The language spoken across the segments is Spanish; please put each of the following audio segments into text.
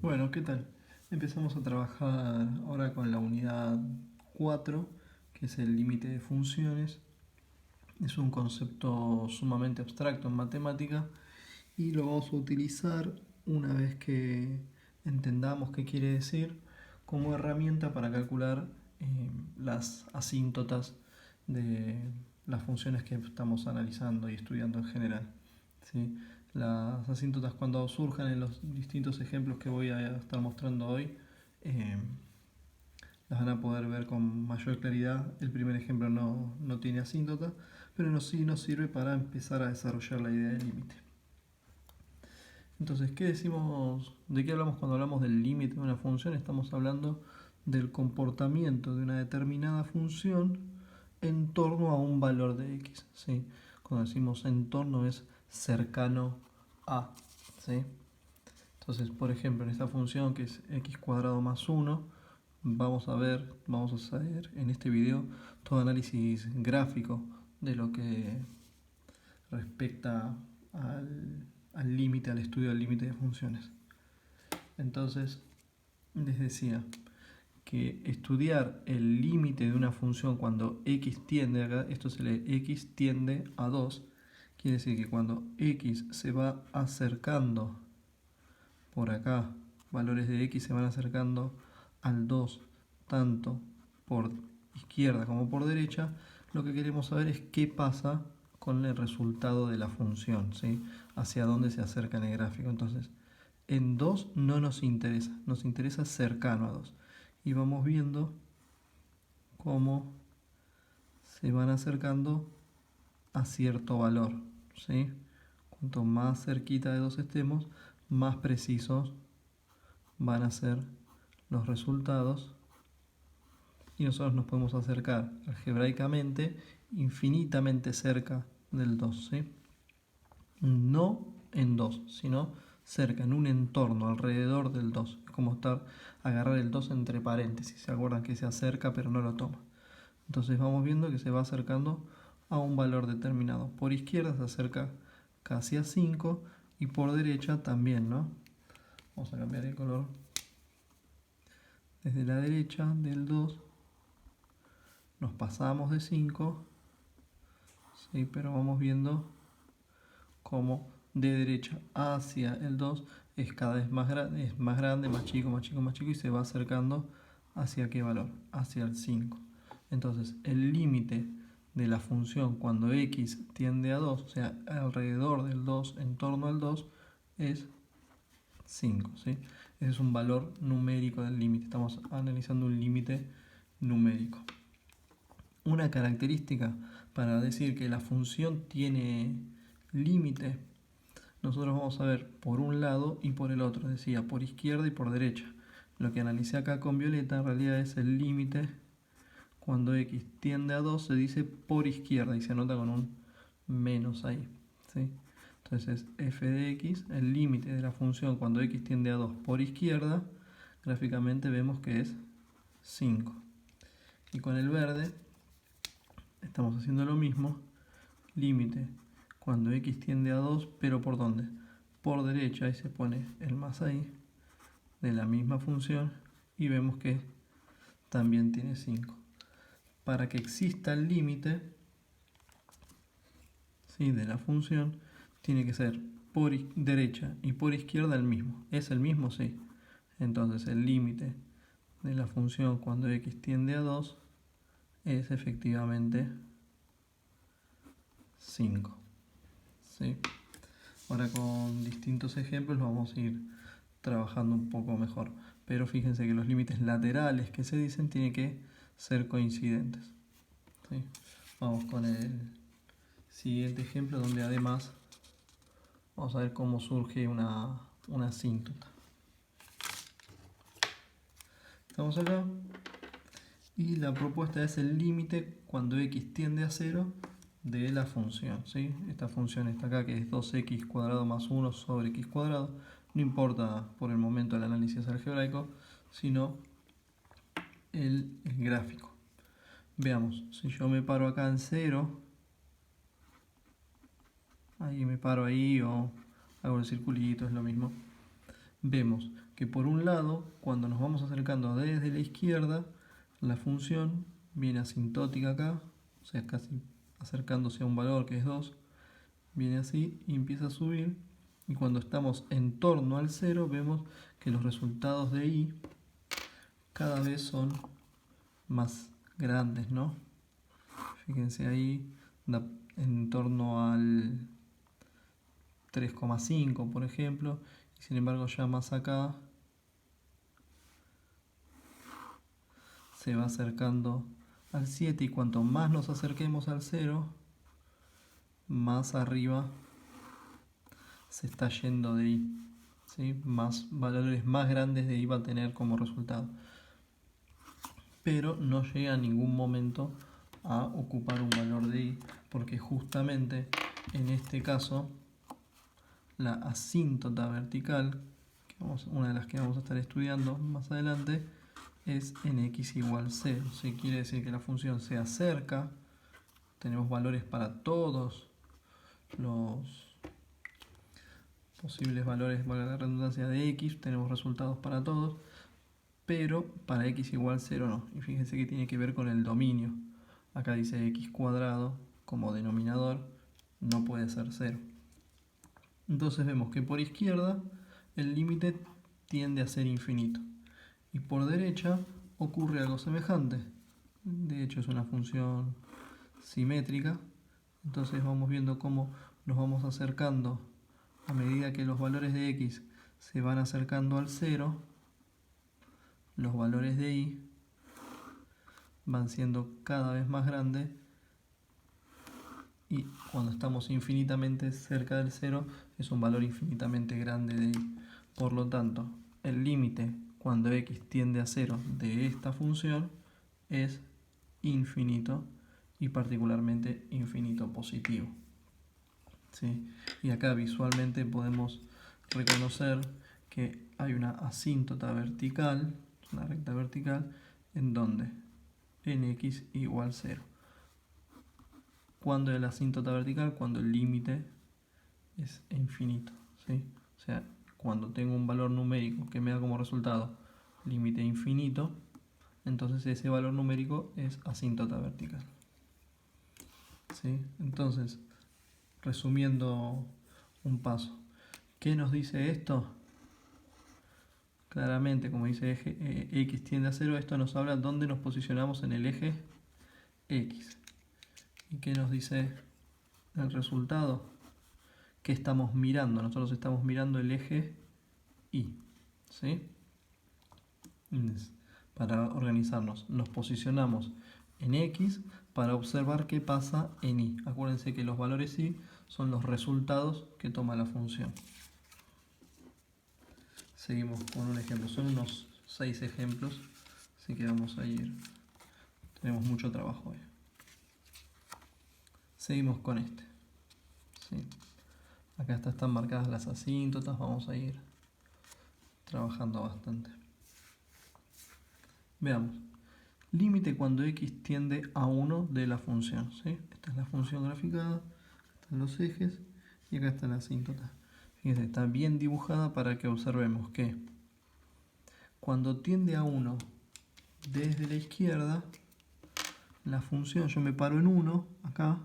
Bueno, ¿qué tal? Empezamos a trabajar ahora con la unidad 4, que es el límite de funciones. Es un concepto sumamente abstracto en matemática y lo vamos a utilizar una vez que entendamos qué quiere decir como herramienta para calcular las asíntotas de las funciones que estamos analizando y estudiando en general. ¿Sí? Las asíntotas cuando surjan en los distintos ejemplos que voy a estar mostrando hoy, eh, las van a poder ver con mayor claridad. El primer ejemplo no tiene asíntota, pero sí nos sirve para empezar a desarrollar la idea del límite. Entonces, ¿qué decimos? ¿De qué hablamos cuando hablamos del límite de una función? Estamos hablando del comportamiento de una determinada función en torno a un valor de x. ¿Sí? Cuando decimos en torno es cercano a. ¿Sí? Entonces, por ejemplo, en esta función que es x cuadrado más 1, vamos a hacer en este video todo análisis gráfico de lo que respecta al límite, al estudio del límite de funciones. Entonces, les decía que estudiar el límite de una función cuando x tiende, acá esto se lee x tiende a 2, quiere decir que cuando x se va acercando por acá, valores de x se van acercando al 2, tanto por izquierda como por derecha, lo que queremos saber es qué pasa con el resultado de la función, ¿sí? Hacia dónde se acerca en el gráfico. Entonces, en 2 no nos interesa cercano a 2. Y vamos viendo cómo se van acercando a cierto valor, ¿sí? Cuanto más cerquita de 2 estemos, más precisos van a ser los resultados y nosotros nos podemos acercar algebraicamente infinitamente cerca del 2, ¿sí? No en 2, sino cerca, en un entorno, alrededor del 2. Es como agarrar el 2 entre paréntesis. ¿Se acuerdan que se acerca pero no lo toma? Entonces vamos viendo que se va acercando a un valor determinado. Por izquierda se acerca casi a 5 y por derecha también, ¿no? Vamos a cambiar el color. Desde la derecha del 2 nos pasamos de 5, ¿sí? Pero vamos viendo cómo de derecha hacia el 2 es cada vez más grande, más chico, más chico, más chico y se va acercando hacia qué valor, hacia el 5. Entonces el límite de la función cuando x tiende a 2, o sea, alrededor del 2, en torno al 2, es 5, ¿sí? Ese es un valor numérico del límite, estamos analizando un límite numérico. Una característica para decir que la función tiene límite, nosotros vamos a ver por un lado y por el otro, decía, por izquierda y por derecha. Lo que analicé acá con violeta en realidad es el límite cuando x tiende a 2, se dice por izquierda y se anota con un menos ahí, ¿sí? Entonces f de x, el límite de la función cuando x tiende a 2 por izquierda, gráficamente vemos que es 5. Y con el verde estamos haciendo lo mismo, límite cuando x tiende a 2, pero ¿por dónde? Por derecha, y se pone el más ahí, de la misma función, y vemos que también tiene 5. Para que exista el límite, ¿sí?, de la función, tiene que ser por derecha y por izquierda el mismo. ¿Es el mismo? Sí. Entonces el límite de la función cuando x tiende a 2 es efectivamente 5. ¿Sí? Ahora con distintos ejemplos lo vamos a ir trabajando un poco mejor. Pero fíjense que los límites laterales que se dicen tienen que ser coincidentes. ¿Sí? Vamos con el siguiente ejemplo donde además vamos a ver cómo surge una asíntota. Estamos acá y la propuesta es el límite cuando x tiende a 0 de la función, ¿sí? Esta función está acá que es 2x cuadrado más 1 sobre x cuadrado. No importa por el momento el análisis algebraico, sino el gráfico. Veamos, si yo me paro acá en 0, ahí me paro ahí o hago el circulito, es lo mismo. vemos que por un lado, cuando nos vamos acercando desde la izquierda, la función viene asintótica acá, o sea, casi acercándose a un valor que es 2, viene así y empieza a subir, y cuando estamos en torno al 0 vemos que los resultados de i cada vez son más grandes, ¿no? Fíjense ahí, da en torno al 3,5 por ejemplo, y sin embargo ya más acá se va acercando al 7, y cuanto más nos acerquemos al 0, más arriba se está yendo de i, ¿sí? Más valores más grandes de i va a tener como resultado, pero no llega en ningún momento a ocupar un valor de i, porque justamente en este caso la asíntota vertical, una de las que vamos a estar estudiando más adelante, es en x igual 0. ¿Sí? Quiere decir que la función se acerca, tenemos valores para todos los posibles valores, valga la redundancia, de x, tenemos resultados para todos, pero para x igual 0 no. Y fíjense que tiene que ver con el dominio. Acá dice x cuadrado como denominador, no puede ser 0. Entonces vemos que por izquierda el límite tiende a ser infinito, y por derecha ocurre algo semejante. De hecho es una función simétrica, entonces vamos viendo cómo nos vamos acercando a medida que los valores de x se van acercando al 0, los valores de y van siendo cada vez más grandes, y cuando estamos infinitamente cerca del 0 es un valor infinitamente grande de y. Por lo tanto, el límite cuando x tiende a 0 de esta función es infinito, y particularmente infinito positivo. ¿Sí? Y acá visualmente podemos reconocer que hay una asíntota vertical, una recta vertical, en donde en x igual 0. ¿Cuándo es la asíntota vertical? Cuando el límite es infinito, ¿sí? O sea, cuando tengo un valor numérico que me da como resultado límite infinito, entonces ese valor numérico es asíntota vertical. ¿Sí? Entonces, resumiendo un paso, ¿qué nos dice esto? Claramente, como dice x tiende a 0, esto nos habla dónde nos posicionamos en el eje x. ¿Y qué nos dice el resultado? ¿Qué estamos mirando? Nosotros estamos mirando el eje y. ¿Sí? Para organizarnos, nos posicionamos en x para observar qué pasa en y. Acuérdense que los valores y son los resultados que toma la función. Seguimos con un ejemplo, son unos 6 ejemplos, así que vamos a ir, tenemos mucho trabajo hoy. Seguimos con este. ¿Sí? Acá están marcadas las asíntotas, vamos a ir trabajando bastante. Veamos. Límite cuando x tiende a 1 de la función. ¿Sí? Esta es la función graficada, están los ejes y acá está la asíntota. Fíjense, está bien dibujada para que observemos que cuando tiende a 1 desde la izquierda, la función, yo me paro en 1 acá,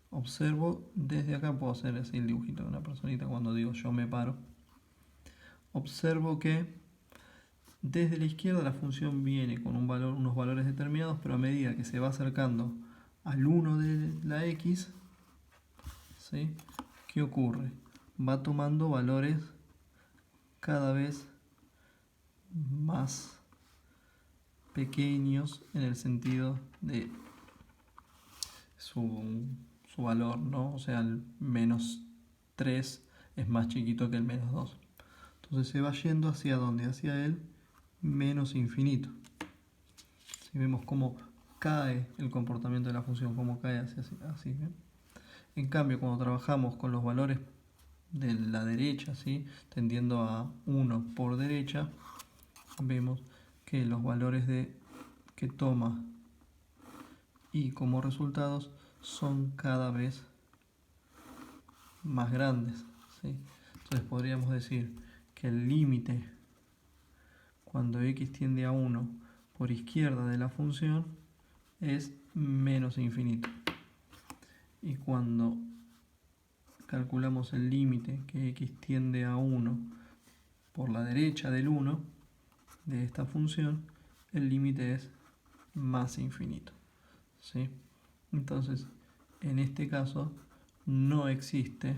observo desde acá, puedo hacer así el dibujito de una personita cuando digo yo me paro. Observo que desde la izquierda la función viene con unos valores determinados, pero a medida que se va acercando al 1 de la x, ¿sí? ¿Qué ocurre? Va tomando valores cada vez más pequeños en el sentido de su valor, ¿no? O sea, el menos 3 es más chiquito que el menos 2. Entonces se va yendo hacia dónde? Hacia el menos infinito. Si vemos cómo cae el comportamiento de la función, cómo cae hacia así, ¿bien? En cambio, cuando trabajamos con los valores de la derecha, ¿sí? Tendiendo a 1 por derecha, vemos que los valores que toma y como resultados son cada vez más grandes, ¿sí? Entonces podríamos decir que el límite cuando x tiende a 1 por izquierda de la función es menos infinito. Y cuando calculamos el límite que x tiende a 1 por la derecha del 1 de esta función, el límite es más infinito. ¿Sí? Entonces, en este caso, no existe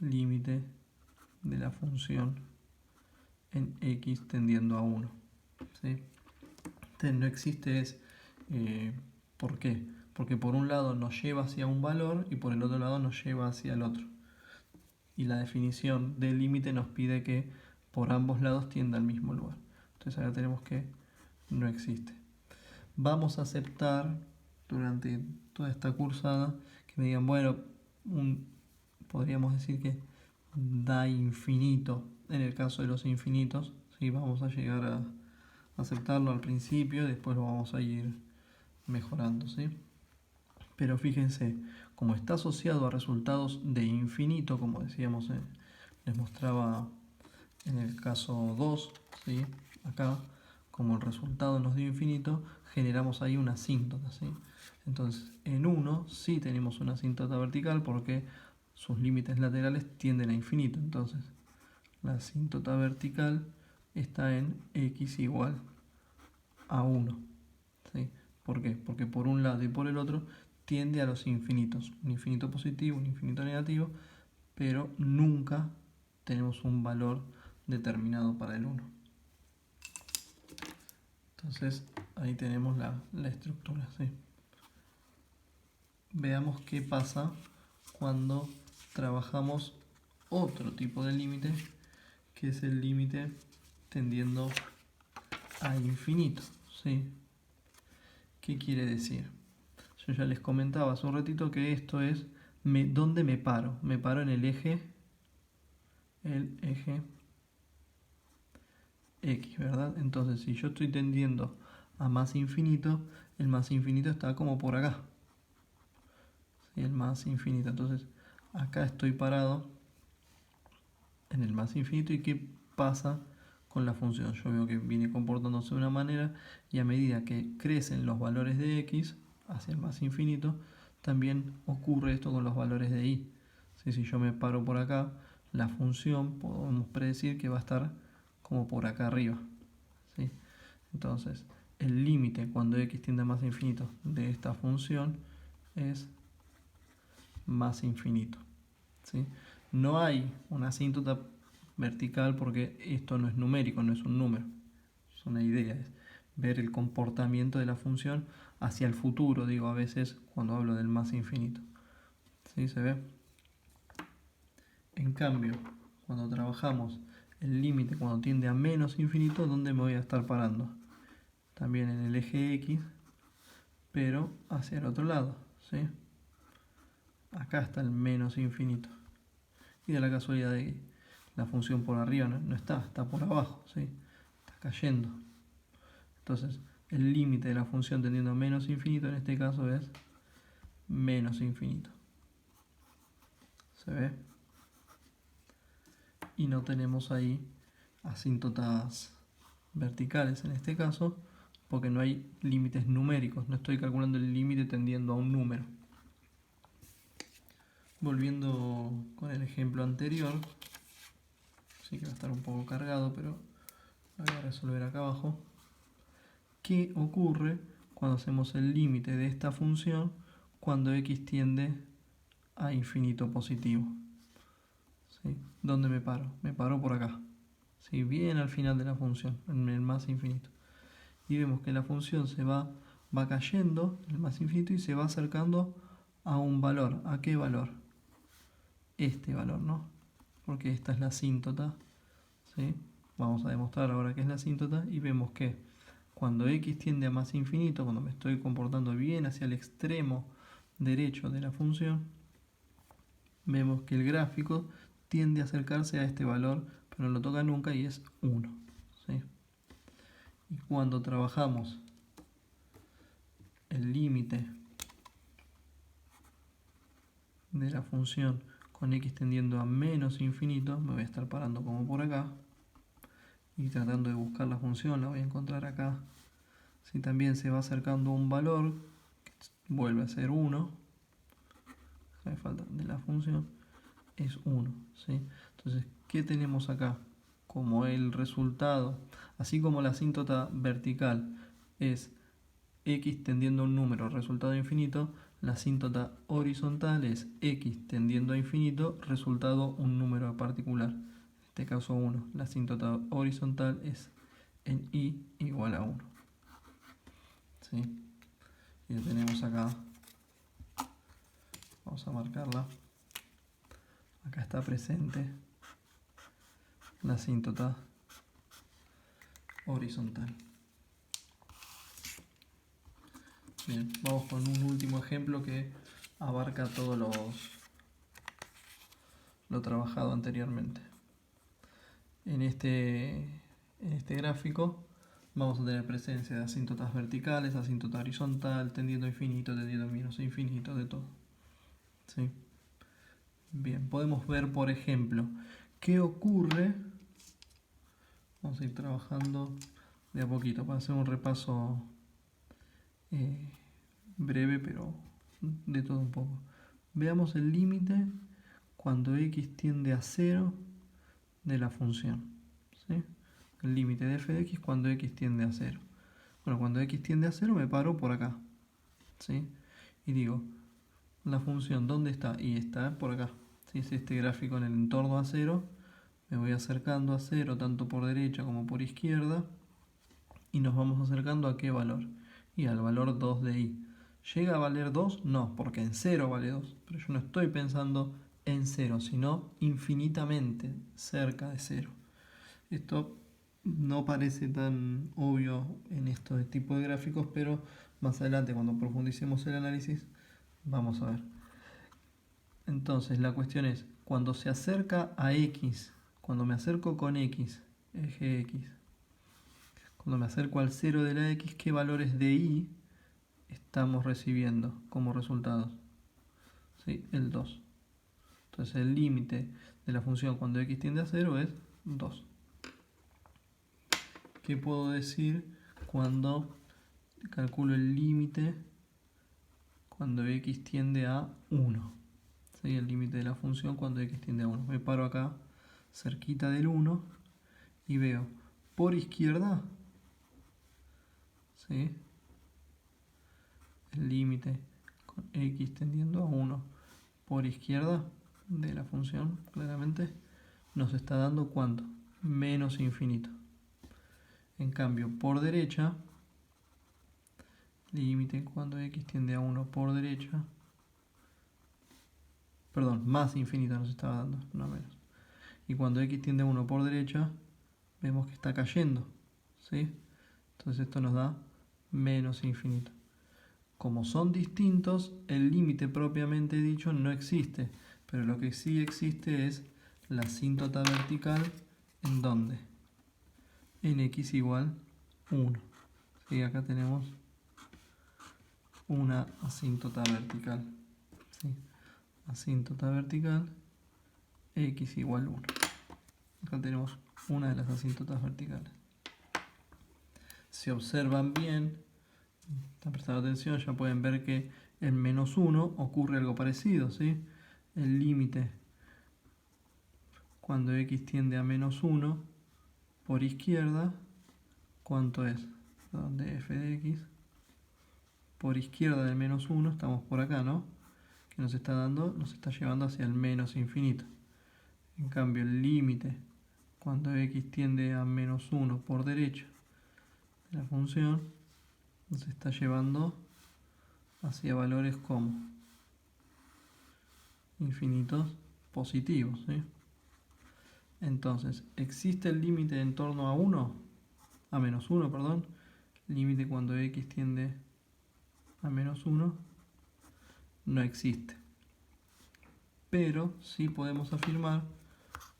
límite de la función en x tendiendo a 1. ¿Sí? Entonces, no existe es... ¿por qué? Porque por un lado nos lleva hacia un valor y por el otro lado nos lleva hacia el otro. Y la definición del límite nos pide que por ambos lados tienda al mismo lugar. Entonces ahora tenemos que no existe. Vamos a aceptar durante toda esta cursada que me digan, bueno, podríamos decir que da infinito en el caso de los infinitos. ¿Sí? Vamos a llegar a aceptarlo al principio y después lo vamos a ir mejorando. ¿Sí? Pero fíjense, como está asociado a resultados de infinito, como decíamos, les mostraba en el caso 2, ¿sí? Acá, como el resultado nos dio infinito, generamos ahí una asíntota, ¿sí? Entonces, en 1 sí tenemos una asíntota vertical porque sus límites laterales tienden a infinito. Entonces, la asíntota vertical está en x igual a 1. ¿Sí? ¿Por qué? Porque por un lado y por el otro tiende a los infinitos. Un infinito positivo, un infinito negativo, pero nunca tenemos un valor determinado para el 1. Entonces ahí tenemos la estructura. ¿Sí? Veamos qué pasa cuando trabajamos otro tipo de límite, que es el límite tendiendo a infinito. ¿Sí? ¿Qué quiere decir? Yo ya les comentaba hace un ratito que esto es ¿dónde me paro? Me paro en el eje X, ¿verdad? Entonces, si yo estoy tendiendo a más infinito, el más infinito está como por acá. ¿Sí? El más infinito. Entonces, acá estoy parado en el más infinito. ¿Y qué pasa con la función? Yo veo que viene comportándose de una manera y a medida que crecen los valores de X hacia el más infinito, también ocurre esto con los valores de Y. ¿Sí? Si yo me paro por acá, la función podemos predecir que va a estar como por acá arriba. ¿Sí? Entonces, el límite cuando x tiende a más infinito de esta función es más infinito. ¿Sí? No hay una asíntota vertical porque esto no es numérico, no es un número. Es una idea, es ver el comportamiento de la función hacia el futuro, digo a veces cuando hablo del más infinito. ¿Sí? ¿Se ve? En cambio, cuando trabajamos el límite cuando tiende a menos infinito, ¿dónde me voy a estar parando? También en el eje X, pero hacia el otro lado, ¿sí? Acá está el menos infinito. Y de la casualidad de que la función por arriba no está, está por abajo, ¿sí? Está cayendo. Entonces, el límite de la función tendiendo a menos infinito en este caso es menos infinito. ¿Se ve? Y no tenemos ahí asíntotas verticales en este caso, porque no hay límites numéricos. No estoy calculando el límite tendiendo a un número. Volviendo con el ejemplo anterior, sí que va a estar un poco cargado, pero lo voy a resolver acá abajo. ¿Qué ocurre cuando hacemos el límite de esta función cuando x tiende a infinito positivo? ¿Sí? ¿Dónde me paro? Me paro por acá. ¿Sí? Bien al final de la función, en el más infinito. Y vemos que la función se va cayendo, el más infinito, y se va acercando a un valor. ¿A qué valor? Este valor, ¿no? Porque esta es la asíntota, ¿sí? Vamos a demostrar ahora que es la asíntota y vemos que cuando x tiende a más infinito, cuando me estoy comportando bien hacia el extremo derecho de la función, vemos que el gráfico tiende a acercarse a este valor, pero no lo toca nunca y es 1. ¿Sí? Y cuando trabajamos el límite de la función con x tendiendo a menos infinito, me voy a estar parando como por acá y tratando de buscar la función, la voy a encontrar acá. Si también se va acercando a un valor, que vuelve a ser 1, me falta de la función, es 1, ¿sí? Entonces, ¿qué tenemos acá? Como el resultado, así como la asíntota vertical es x tendiendo a un número, resultado infinito, la asíntota horizontal es x tendiendo a infinito, resultado un número particular. En este caso 1. La asíntota horizontal es en y igual a 1. ¿Sí? Y lo tenemos acá. Vamos a marcarla. Acá está presente la asíntota horizontal. Bien, vamos con un último ejemplo que abarca todo lo trabajado anteriormente. En este gráfico vamos a tener presencia de asíntotas verticales, asíntota horizontal, tendiendo a infinito, tendiendo a menos infinito, de todo. ¿Sí? Bien, podemos ver, por ejemplo, qué ocurre. Vamos a ir trabajando de a poquito para hacer un repaso breve, pero de todo un poco. Veamos el límite cuando x tiende a 0 de la función. ¿Sí? El límite de f de x cuando x tiende a 0. Bueno, cuando x tiende a 0 me paro por acá. ¿Sí? Y digo, la función, ¿dónde está? Y está por acá. Si es este gráfico en el entorno a 0, me voy acercando a 0 tanto por derecha como por izquierda. Y nos vamos acercando a qué valor. Y al valor 2 de y. ¿Llega a valer 2? No, porque en 0 vale 2. Pero yo no estoy pensando en 0, sino infinitamente cerca de 0. Esto no parece tan obvio en estos tipos de gráficos, pero más adelante, cuando profundicemos el análisis, vamos a ver. Entonces, la cuestión es, cuando se acerca a x, cuando me acerco con x, eje x, cuando me acerco al 0 de la x, ¿qué valores de y estamos recibiendo como resultados? ¿Sí? El 2. Entonces, el límite de la función cuando x tiende a 0 es 2. ¿Qué puedo decir cuando calculo el límite cuando x tiende a 1? ¿Sí? El límite de la función cuando x tiende a 1. Me paro acá, cerquita del 1, y veo por izquierda, ¿sí?, el límite con x tendiendo a 1 por izquierda de la función, claramente, nos está dando ¿cuánto? Menos infinito. En cambio, por derecha, límite cuando x tiende a 1 por derecha, perdón, más infinito nos estaba dando, no menos. Y cuando x tiende a 1 por derecha, vemos que está cayendo, ¿sí? Entonces esto nos da menos infinito. Como son distintos, el límite propiamente dicho no existe, pero lo que sí existe es la asíntota vertical, ¿en dónde? En x igual 1. ¿Sí? Acá tenemos una asíntota vertical. ¿Sí? Asíntota vertical, x igual 1. Acá tenemos una de las asíntotas verticales. Si observan bien, están prestando atención, ya pueden ver que en menos 1 ocurre algo parecido, ¿sí? El límite cuando x tiende a menos 1 por izquierda, ¿cuánto es? De f de x por izquierda del menos 1, estamos por acá, ¿no? Que nos está dando, nos está llevando hacia el menos infinito. En cambio, el límite cuando x tiende a menos 1 por derecha de la función nos está llevando hacia valores como infinitos positivos, ¿sí? Entonces, ¿existe el límite en torno a 1? A menos 1, perdón. Límite cuando x tiende a menos 1 no existe. Pero sí podemos afirmar,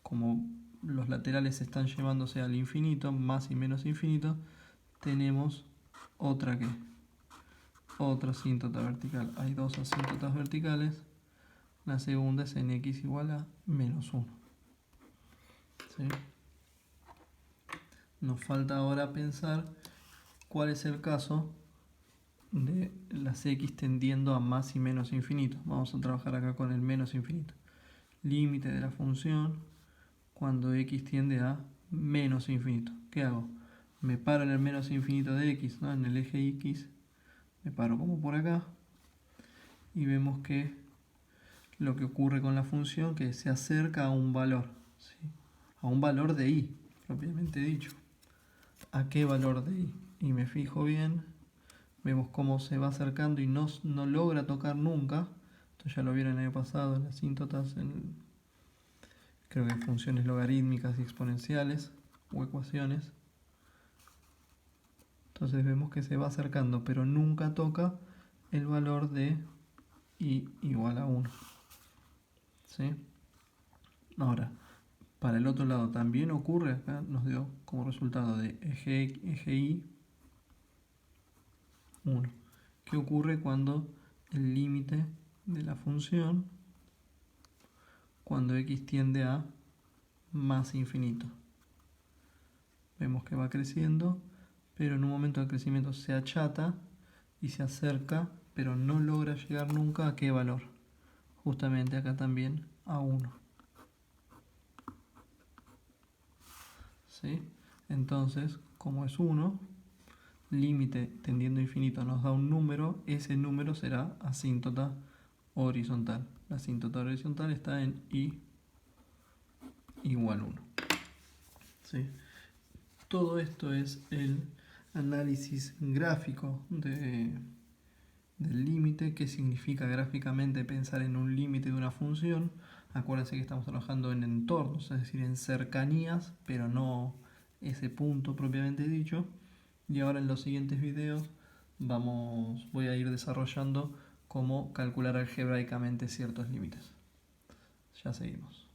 como los laterales están llevándose al infinito, más y menos infinito, tenemos otra asíntota vertical. Hay dos asíntotas verticales, La segunda es en x igual a menos 1. ¿Sí? Nos falta ahora pensar cuál es el caso de las x tendiendo a más y menos infinito. Vamos a trabajar acá con el menos infinito. Límite de la función cuando x tiende a menos infinito. ¿Qué hago? Me paro en el menos infinito de x, ¿no? En el eje x, me paro como por acá y vemos que lo que ocurre con la función que se acerca a un valor, ¿sí? A un valor de y, propiamente dicho. ¿A qué valor de y? Y me fijo bien, vemos cómo se va acercando y no logra tocar nunca. Esto ya lo vieron el año pasado en las asíntotas, creo que en funciones logarítmicas y exponenciales o ecuaciones. Entonces vemos que se va acercando, pero nunca toca el valor de y igual a 1. ¿Sí? Ahora, para el otro lado también ocurre, acá nos dio como resultado de eje y 1. ¿Qué ocurre cuando el límite de la función, cuando x tiende a más infinito? Vemos que va creciendo, pero en un momento de crecimiento se achata y se acerca, pero no logra llegar nunca a qué valor. Justamente acá también a 1. ¿Sí? Entonces, como es 1, límite tendiendo a infinito nos da un número, ese número será asíntota horizontal. La asíntota horizontal está en y igual 1. ¿Sí? Todo esto es el análisis gráfico del límite. ¿Qué significa gráficamente pensar en un límite de una función? Acuérdense que estamos trabajando en entornos, es decir, en cercanías, pero no ese punto propiamente dicho. Y ahora en los siguientes videos voy a ir desarrollando cómo calcular algebraicamente ciertos límites. Ya seguimos.